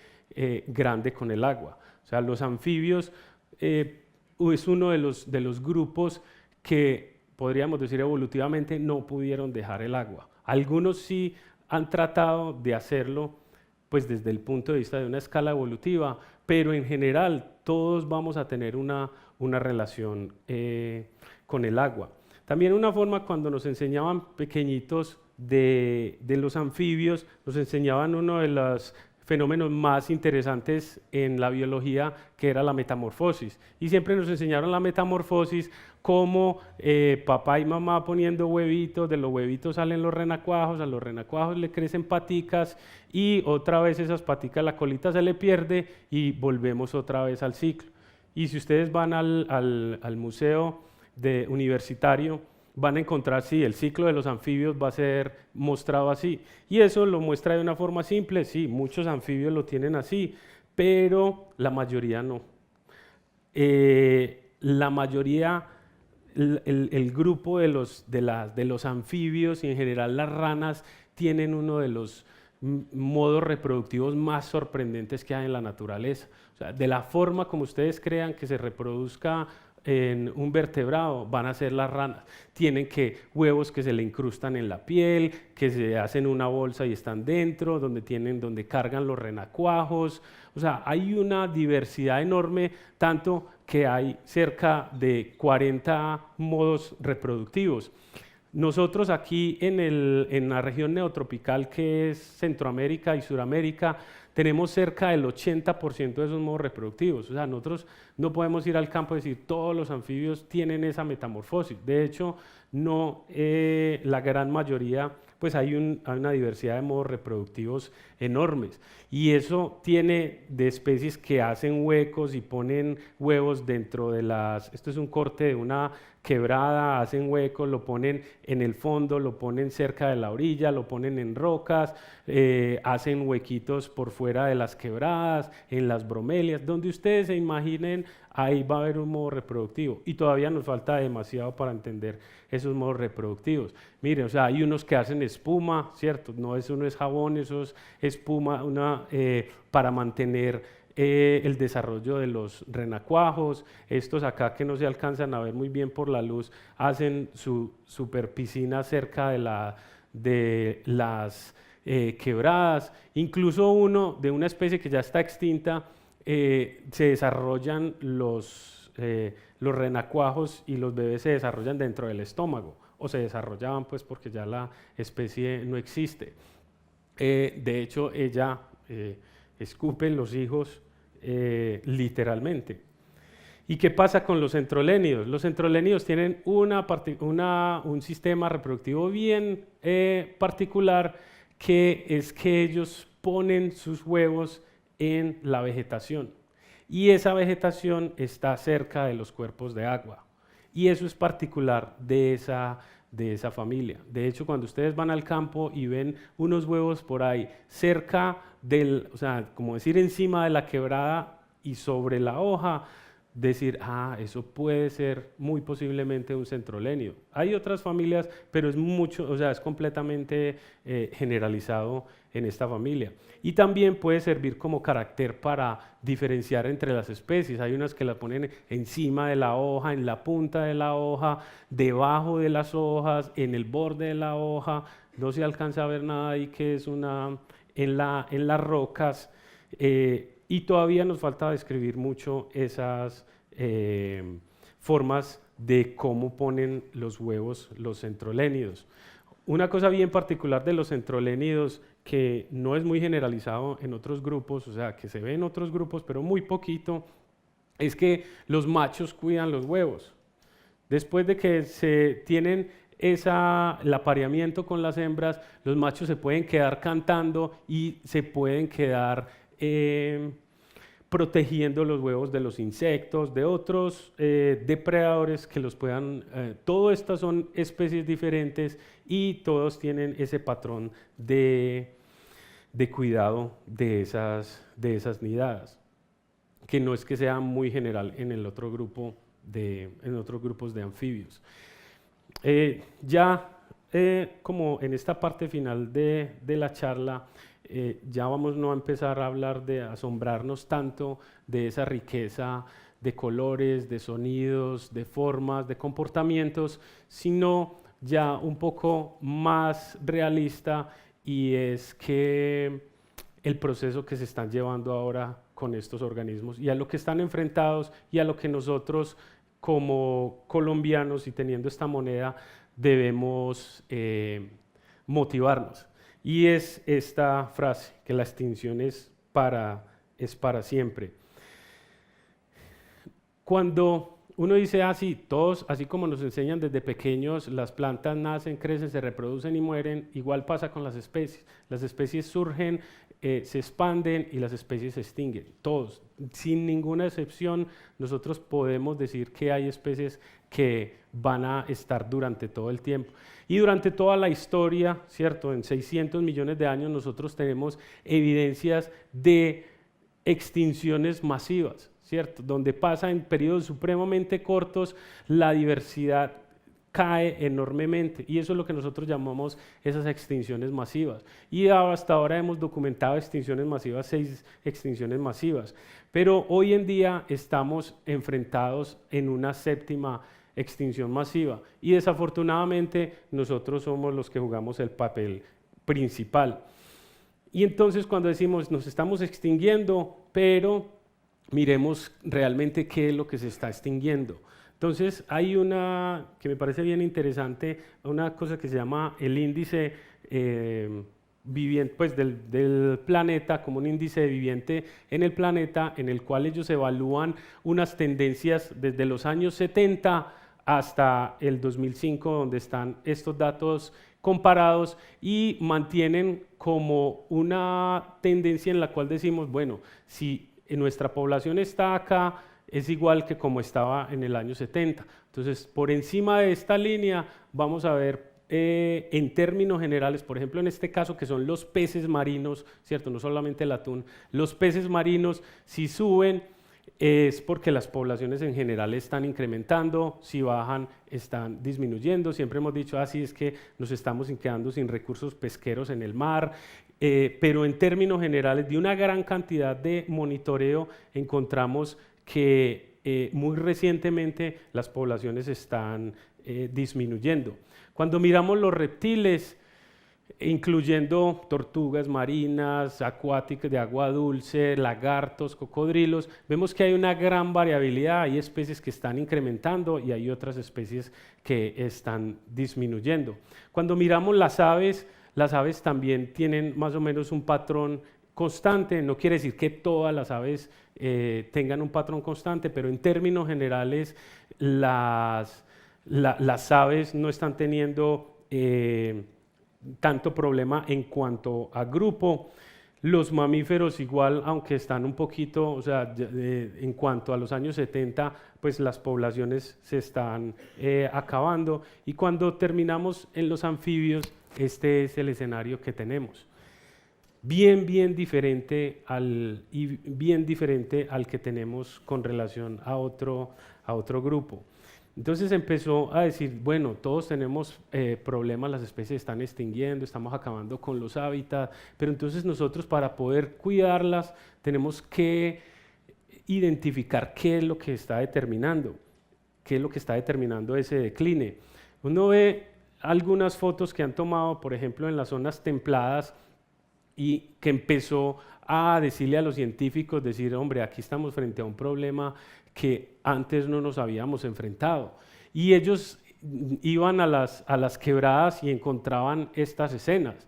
Speaker 1: grande con el agua. O sea, los anfibios es uno de los grupos que podríamos decir evolutivamente no pudieron dejar el agua. Algunos sí han tratado de hacerlo, pues desde el punto de vista de una escala evolutiva, pero en general todos vamos a tener una relación con el agua. También una forma, cuando nos enseñaban pequeñitos de los anfibios, nos enseñaban uno de los fenómenos más interesantes en la biología, que era la metamorfosis. Y siempre nos enseñaron la metamorfosis como papá y mamá poniendo huevitos, de los huevitos salen los renacuajos, a los renacuajos le crecen paticas, y otra vez esas paticas, la colita se le pierde y volvemos otra vez al ciclo. Y si ustedes van al museo universitario, van a encontrar, sí, el ciclo de los anfibios va a ser mostrado así. Y eso lo muestra de una forma simple, sí, muchos anfibios lo tienen así, pero la mayoría no. La mayoría, el grupo de los anfibios, y en general las ranas, tienen uno de los modos reproductivos más sorprendentes que hay en la naturaleza. O sea, de la forma como ustedes crean que se reproduzca en un vertebrado, van a ser las ranas. Tienen huevos que se le incrustan en la piel, que se hacen una bolsa y están dentro, donde cargan los renacuajos. O sea, hay una diversidad enorme, tanto que hay cerca de 40 modos reproductivos. Nosotros aquí en la región neotropical, que es Centroamérica y Suramérica, tenemos cerca del 80% de esos modos reproductivos. O sea, nosotros no podemos ir al campo y decir todos los anfibios tienen esa metamorfosis. De hecho, no, la gran mayoría, pues hay una diversidad de modos reproductivos enormes. Y eso tiene de especies que hacen huecos y ponen huevos dentro de esto es un corte de una quebrada, hacen huecos, lo ponen en el fondo, lo ponen cerca de la orilla, lo ponen en rocas, hacen huequitos por fuera de las quebradas, en las bromelias, donde ustedes se imaginen, ahí va a haber un modo reproductivo. Y todavía nos falta demasiado para entender esos modos reproductivos. Miren, o sea, hay unos que hacen espuma, ¿cierto? Eso no es jabón, eso es espuma para mantener el desarrollo de los renacuajos. Estos acá que no se alcanzan a ver muy bien por la luz, hacen su super piscina cerca de las quebradas. Incluso uno de una especie que ya está extinta, se desarrollan los renacuajos y los bebés se desarrollan dentro del estómago, o se desarrollaban pues porque ya la especie no existe. De hecho, ella escupe los hijos literalmente. ¿Y qué pasa con los centrolénidos? Los centrolénidos tienen un sistema reproductivo bien particular, que es que ellos ponen sus huevos en la vegetación, y esa vegetación está cerca de los cuerpos de agua, y eso es particular de esa familia. De hecho, cuando ustedes van al campo y ven unos huevos por ahí cerca o sea, como decir encima de la quebrada y sobre la hoja, decir, eso puede ser muy posiblemente un centrolénido. Hay otras familias, pero es completamente generalizado en esta familia. Y también puede servir como carácter para diferenciar entre las especies. Hay unas que la ponen encima de la hoja, en la punta de la hoja, debajo de las hojas, en el borde de la hoja. No se alcanza a ver nada ahí que es en las rocas. Y todavía nos falta describir mucho esas formas de cómo ponen los huevos los centrolénidos. Una cosa bien particular de los centrolénidos, que no es muy generalizado en otros grupos, o sea, que se ve en otros grupos, pero muy poquito, es que los machos cuidan los huevos. Después de que se tienen el apareamiento con las hembras, los machos se pueden quedar cantando y se pueden quedar protegiendo los huevos de los insectos, de otros depredadores que los puedan. Todas estas son especies diferentes y todos tienen ese patrón de cuidado de esas nidadas, que no es que sea muy general en otros grupos de anfibios. Como en esta parte final de la charla, ya vamos no a empezar a hablar de asombrarnos tanto de esa riqueza de colores, de sonidos, de formas, de comportamientos, sino ya un poco más realista, y es que el proceso que se están llevando ahora con estos organismos y a lo que están enfrentados y a lo que nosotros como colombianos y teniendo esta moneda debemos motivarnos. Y es esta frase, que la extinción es para siempre. Cuando uno dice así, todos, así como nos enseñan desde pequeños, las plantas nacen, crecen, se reproducen y mueren, igual pasa con las especies. Las especies surgen, se expanden y las especies se extinguen. Todos, sin ninguna excepción, nosotros podemos decir que hay especies que van a estar durante todo el tiempo. Y durante toda la historia, ¿cierto? En 600 millones de años nosotros tenemos evidencias de extinciones masivas, ¿cierto? Donde pasa en periodos supremamente cortos la diversidad cae enormemente y eso es lo que nosotros llamamos esas extinciones masivas. Y hasta ahora hemos documentado extinciones masivas, 6 extinciones masivas, pero hoy en día estamos enfrentados en una 7ª extinción masiva y desafortunadamente nosotros somos los que jugamos el papel principal. Y entonces cuando decimos nos estamos extinguiendo, pero miremos realmente qué es lo que se está extinguiendo. Entonces hay una que me parece bien interesante, una cosa que se llama el índice viviente, pues del planeta, como un índice de viviente en el planeta, en el cual ellos evalúan unas tendencias desde los años 70 hasta el 2005, donde están estos datos comparados y mantienen como una tendencia en la cual decimos, bueno, si nuestra población está acá, es igual que como estaba en el año 70. Entonces, por encima de esta línea vamos a ver en términos generales, por ejemplo, en este caso que son los peces marinos, ¿cierto? No solamente el atún, los peces marinos si suben es porque las poblaciones en general están incrementando, si bajan están disminuyendo. Siempre hemos dicho así es que nos estamos quedando sin recursos pesqueros en el mar, pero en términos generales de una gran cantidad de monitoreo encontramos que muy recientemente las poblaciones están disminuyendo. Cuando miramos los reptiles, incluyendo tortugas marinas, acuáticas de agua dulce, lagartos, cocodrilos, vemos que hay una gran variabilidad, hay especies que están incrementando y hay otras especies que están disminuyendo. Cuando miramos las aves también tienen más o menos un patrón constante, no quiere decir que todas las aves tengan un patrón constante, pero en términos generales las aves no están teniendo tanto problema en cuanto a grupo. Los mamíferos igual, aunque están un poquito, o sea, en cuanto a los años 70, pues las poblaciones se están acabando. Y cuando terminamos en los anfibios, este es el escenario que tenemos. Bien diferente al que tenemos con relación a otro grupo. Entonces empezó a decir, bueno, todos tenemos problemas, las especies están extinguiendo, estamos acabando con los hábitats, pero entonces nosotros para poder cuidarlas tenemos que identificar qué es lo que está determinando ese decline. Uno ve algunas fotos que han tomado, por ejemplo, en las zonas templadas, y que empezó a decirle a los científicos, decir, hombre, aquí estamos frente a un problema que antes no nos habíamos enfrentado. Y ellos iban a las quebradas y encontraban estas escenas,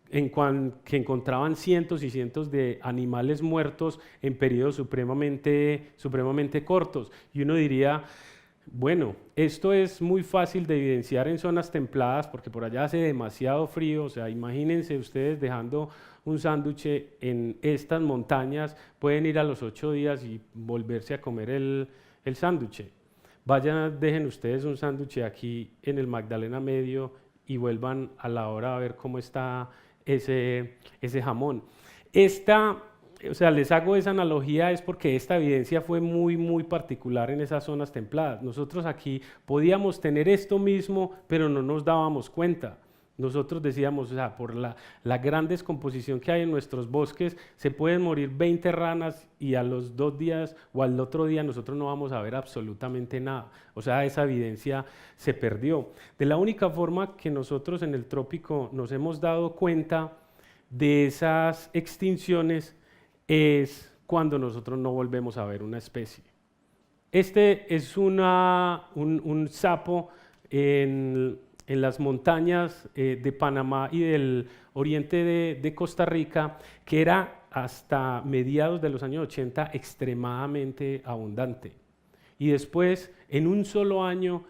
Speaker 1: que encontraban cientos y cientos de animales muertos en periodos supremamente cortos. Y uno diría, bueno, esto es muy fácil de evidenciar en zonas templadas porque por allá hace demasiado frío, o sea, imagínense ustedes dejando un sándwich en estas montañas, pueden ir a los 8 días y volverse a comer el sándwich. Vayan, dejen ustedes un sándwich aquí en el Magdalena Medio y vuelvan a la hora a ver cómo está ese jamón. O sea, les hago esa analogía es porque esta evidencia fue muy particular en esas zonas templadas. Nosotros aquí podíamos tener esto mismo, pero no nos dábamos cuenta. Nosotros decíamos, o sea, por la gran descomposición que hay en nuestros bosques, se pueden morir 20 ranas y a los 2 días o al otro día nosotros no vamos a ver absolutamente nada. O sea, esa evidencia se perdió. De la única forma que nosotros en el trópico nos hemos dado cuenta de esas extinciones es cuando nosotros no volvemos a ver una especie. Este es un sapo en las montañas de Panamá y del oriente de Costa Rica, que era hasta mediados de los años 80 extremadamente abundante. Y después, en un solo año,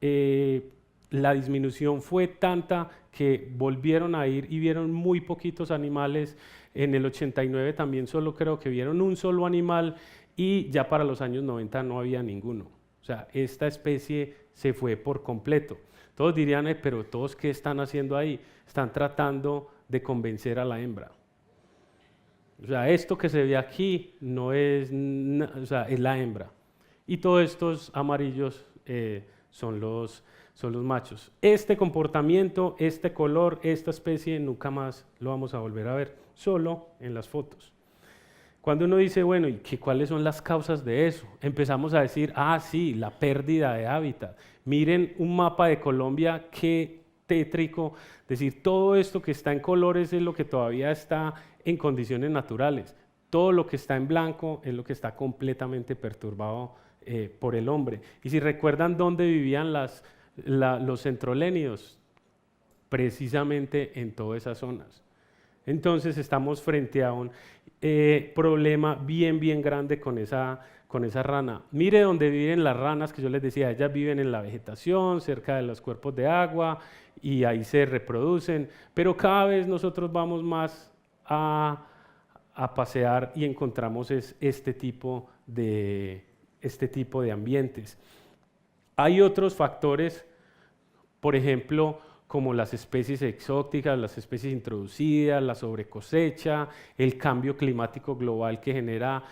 Speaker 1: la disminución fue tanta que volvieron a ir y vieron muy poquitos animales. En el 89 también solo creo que vieron un solo animal y ya para los años 90 no había ninguno. O sea, esta especie se fue por completo. Todos dirían, pero ¿todos qué están haciendo ahí? Están tratando de convencer a la hembra. O sea, esto que se ve aquí no es, o sea, es la hembra. Y todos estos amarillos son son los machos. Este comportamiento, este color, esta especie, nunca más lo vamos a volver a ver, solo en las fotos. Cuando uno dice, bueno, ¿y cuáles son las causas de eso? Empezamos a decir, sí, la pérdida de hábitat. Miren un mapa de Colombia, qué tétrico. Es decir, todo esto que está en colores es lo que todavía está en condiciones naturales. Todo lo que está en blanco es lo que está completamente perturbado por el hombre. Y si recuerdan dónde vivían los centrolénidos, precisamente en todas esas zonas. Entonces estamos frente a un problema bien grande con esa rana. Mire dónde viven las ranas, que yo les decía, ellas viven en la vegetación, cerca de los cuerpos de agua, y ahí se reproducen, pero cada vez nosotros vamos más a pasear y encontramos este tipo de ambientes. Hay otros factores, por ejemplo, como las especies exóticas, las especies introducidas, la sobrecosecha, el cambio climático global que genera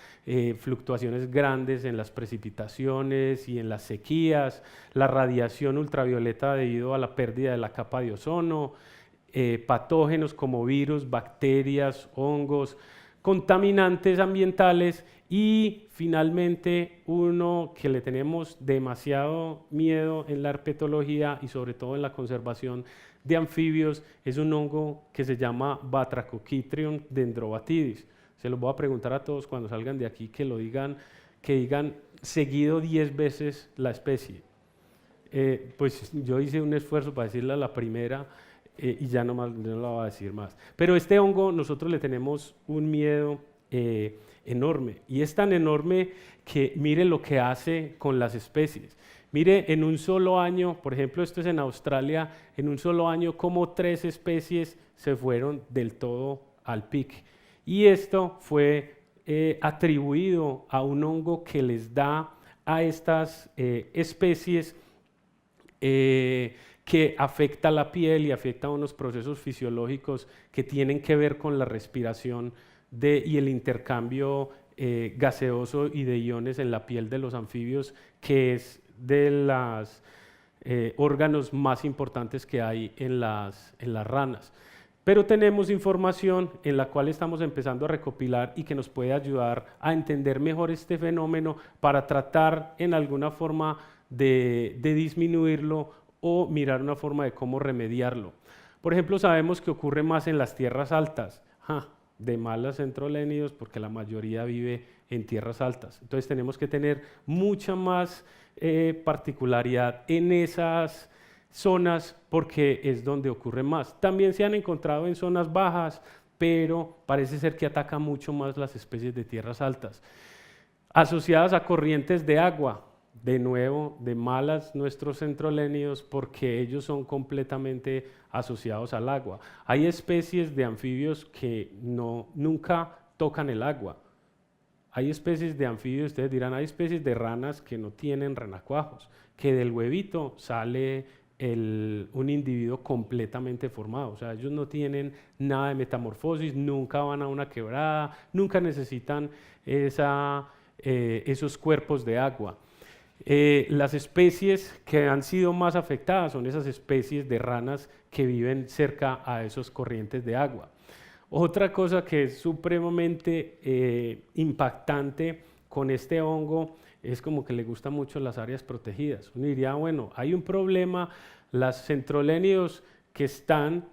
Speaker 1: fluctuaciones grandes en las precipitaciones y en las sequías, la radiación ultravioleta debido a la pérdida de la capa de ozono, patógenos como virus, bacterias, hongos, contaminantes ambientales y finalmente uno que le tenemos demasiado miedo en la herpetología y sobre todo en la conservación de anfibios es un hongo que se llama Batrachochytrium dendrobatidis. Se los voy a preguntar a todos cuando salgan de aquí que digan seguido 10 veces la especie. Pues yo hice un esfuerzo para decirla a la primera y ya no la voy a decir más. Pero este hongo nosotros le tenemos un miedo enorme y es tan enorme que mire lo que hace con las especies. Mire, en un solo año, por ejemplo, esto es en Australia, en un solo año como 3 especies se fueron del todo al pique. Y esto fue atribuido a un hongo que les da a estas especies que afecta la piel y afecta unos procesos fisiológicos que tienen que ver con la respiración y el intercambio gaseoso y de iones en la piel de los anfibios, que es de los órganos más importantes que hay en las ranas. Pero tenemos información en la cual estamos empezando a recopilar y que nos puede ayudar a entender mejor este fenómeno para tratar en alguna forma de disminuirlo o mirar una forma de cómo remediarlo. Por ejemplo, sabemos que ocurre más en las tierras altas, de malas centrolénidos porque la mayoría vive en tierras altas. Entonces tenemos que tener mucha más particularidad en esas zonas porque es donde ocurre más. También se han encontrado en zonas bajas, pero parece ser que ataca mucho más las especies de tierras altas. Asociadas a corrientes de agua, de nuevo, de malas nuestros centrolénidos porque ellos son completamente asociados al agua. Hay especies de anfibios que nunca tocan el agua. Hay especies de anfibios, ustedes dirán, hay especies de ranas que no tienen renacuajos, que del huevito sale un individuo completamente formado. O sea, ellos no tienen nada de metamorfosis, nunca van a una quebrada, nunca necesitan esos cuerpos de agua. Las especies que han sido más afectadas son esas especies de ranas que viven cerca a esas corrientes de agua. Otra cosa que es supremamente impactante con este hongo es como que le gustan mucho las áreas protegidas. Uno diría, bueno, hay un problema, las centrolénidos que están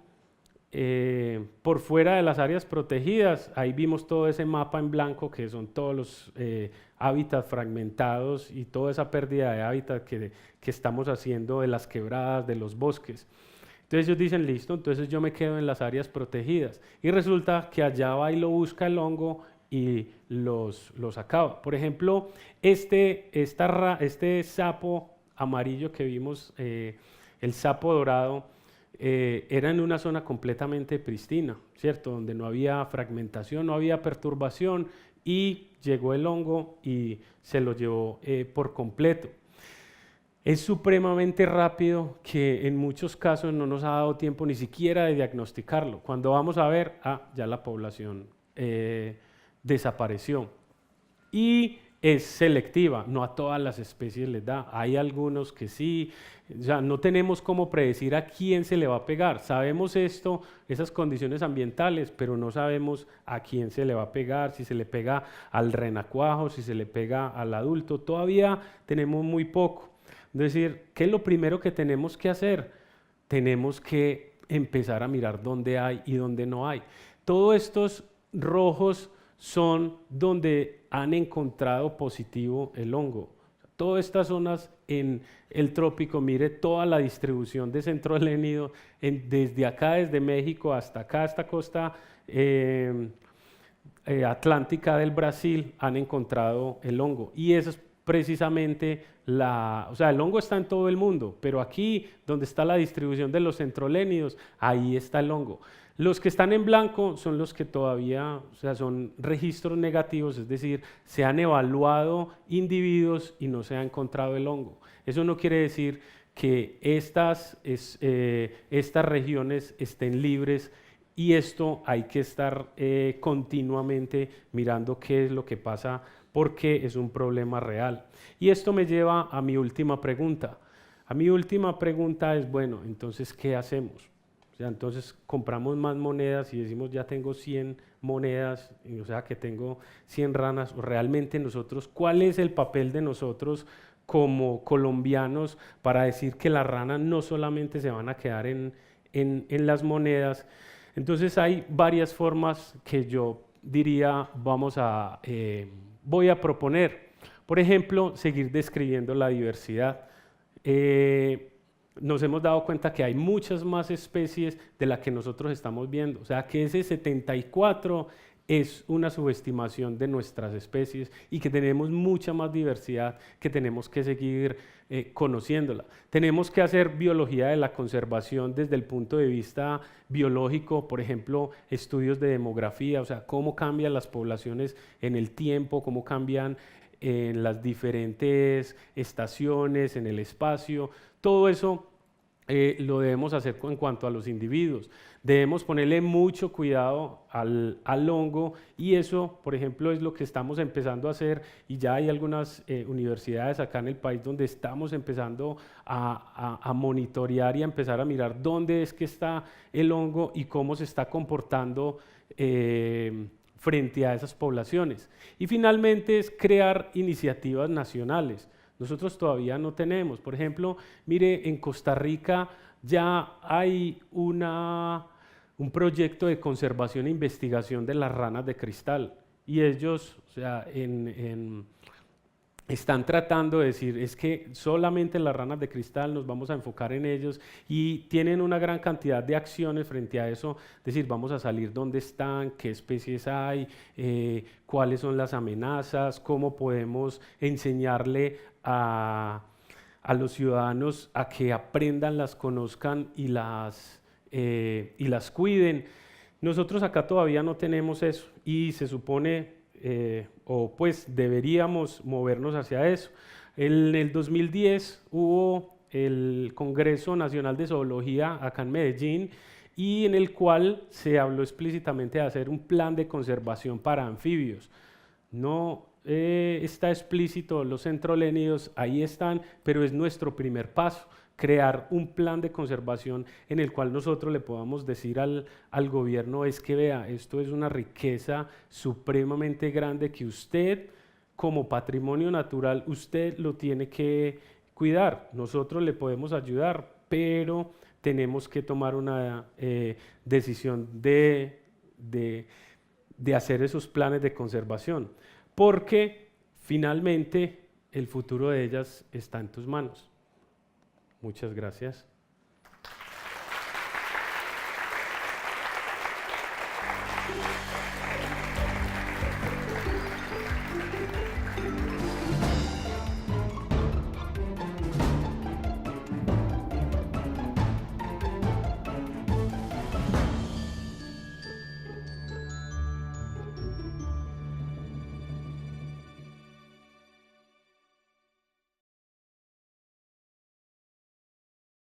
Speaker 1: por fuera de las áreas protegidas, ahí vimos todo ese mapa en blanco que son todos los hábitats fragmentados y toda esa pérdida de hábitat que estamos haciendo de las quebradas, de los bosques. Entonces ellos dicen, listo, entonces yo me quedo en las áreas protegidas. Y resulta que allá va y lo busca el hongo y los acaba. Por ejemplo, este sapo amarillo que vimos, el sapo dorado, era en una zona completamente pristina, ¿cierto? Donde no había fragmentación, no había perturbación y llegó el hongo y se lo llevó por completo. Es supremamente rápido que en muchos casos no nos ha dado tiempo ni siquiera de diagnosticarlo. Cuando vamos a ver, ya la población desapareció. Y es selectiva, no a todas las especies les da. Hay algunos que sí, o sea, no tenemos cómo predecir a quién se le va a pegar. Sabemos esto, esas condiciones ambientales, pero no sabemos a quién se le va a pegar, si se le pega al renacuajo, si se le pega al adulto. Todavía tenemos muy poco. Es decir, ¿qué es lo primero que tenemos que hacer? Tenemos que empezar a mirar dónde hay y dónde no hay. Todos estos rojos son donde han encontrado positivo el hongo. Todas estas zonas en el trópico, mire toda la distribución de centro lénido, desde acá, desde México hasta acá, esta costa atlántica del Brasil, han encontrado el hongo. Y eso es precisamente o sea, el hongo está en todo el mundo, pero aquí donde está la distribución de los centrolénidos, ahí está el hongo. Los que están en blanco son los que todavía, o sea, son registros negativos, es decir, se han evaluado individuos y no se ha encontrado el hongo. Eso no quiere decir que estas regiones estén libres, y esto hay que estar continuamente mirando qué es lo que pasa, porque es un problema real. Y esto me lleva a mi última pregunta. A mi última pregunta es, bueno, entonces, ¿qué hacemos? O sea, entonces compramos más monedas y decimos, ya tengo 100 monedas, o sea, que tengo 100 ranas. O realmente nosotros, ¿cuál es el papel de nosotros como colombianos para decir que las ranas no solamente se van a quedar en las monedas? Entonces hay varias formas que yo diría, voy a proponer. Por ejemplo, seguir describiendo la diversidad. Nos hemos dado cuenta que hay muchas más especies de las que nosotros estamos viendo. O sea, que ese 74 es una subestimación de nuestras especies y que tenemos mucha más diversidad, que tenemos que seguir conociéndola. Tenemos que hacer biología de la conservación desde el punto de vista biológico, por ejemplo, estudios de demografía, o sea, cómo cambian las poblaciones en el tiempo, cómo cambian en las diferentes estaciones, en el espacio. Todo eso lo debemos hacer en cuanto a los individuos. Debemos ponerle mucho cuidado al hongo, y eso, por ejemplo, es lo que estamos empezando a hacer, y ya hay algunas universidades acá en el país donde estamos empezando a monitorear y a empezar a mirar dónde es que está el hongo y cómo se está comportando frente a esas poblaciones. Y finalmente es crear iniciativas nacionales. Nosotros todavía no tenemos. Por ejemplo, mire, en Costa Rica ya hay un proyecto de conservación e investigación de las ranas de cristal, y ellos, o sea, están tratando de decir, es que solamente las ranas de cristal nos vamos a enfocar en ellos, y tienen una gran cantidad de acciones frente a eso, es decir, vamos a salir dónde están, qué especies hay, cuáles son las amenazas, cómo podemos enseñarle a los ciudadanos a que aprendan, las conozcan y las cuiden. Nosotros acá todavía no tenemos eso, y se supone, o pues deberíamos movernos hacia eso. En el 2010 hubo el Congreso Nacional de Zoología acá en Medellín, y en el cual se habló explícitamente de hacer un plan de conservación para anfibios. No está explícito los centrolénidos, ahí están, pero es nuestro primer paso, crear un plan de conservación en el cual nosotros le podamos decir al gobierno, es que vea, esto es una riqueza supremamente grande que usted, como patrimonio natural, usted lo tiene que cuidar. Nosotros le podemos ayudar, pero tenemos que tomar una decisión de hacer esos planes de conservación, porque finalmente el futuro de ellas está en tus manos. Muchas gracias.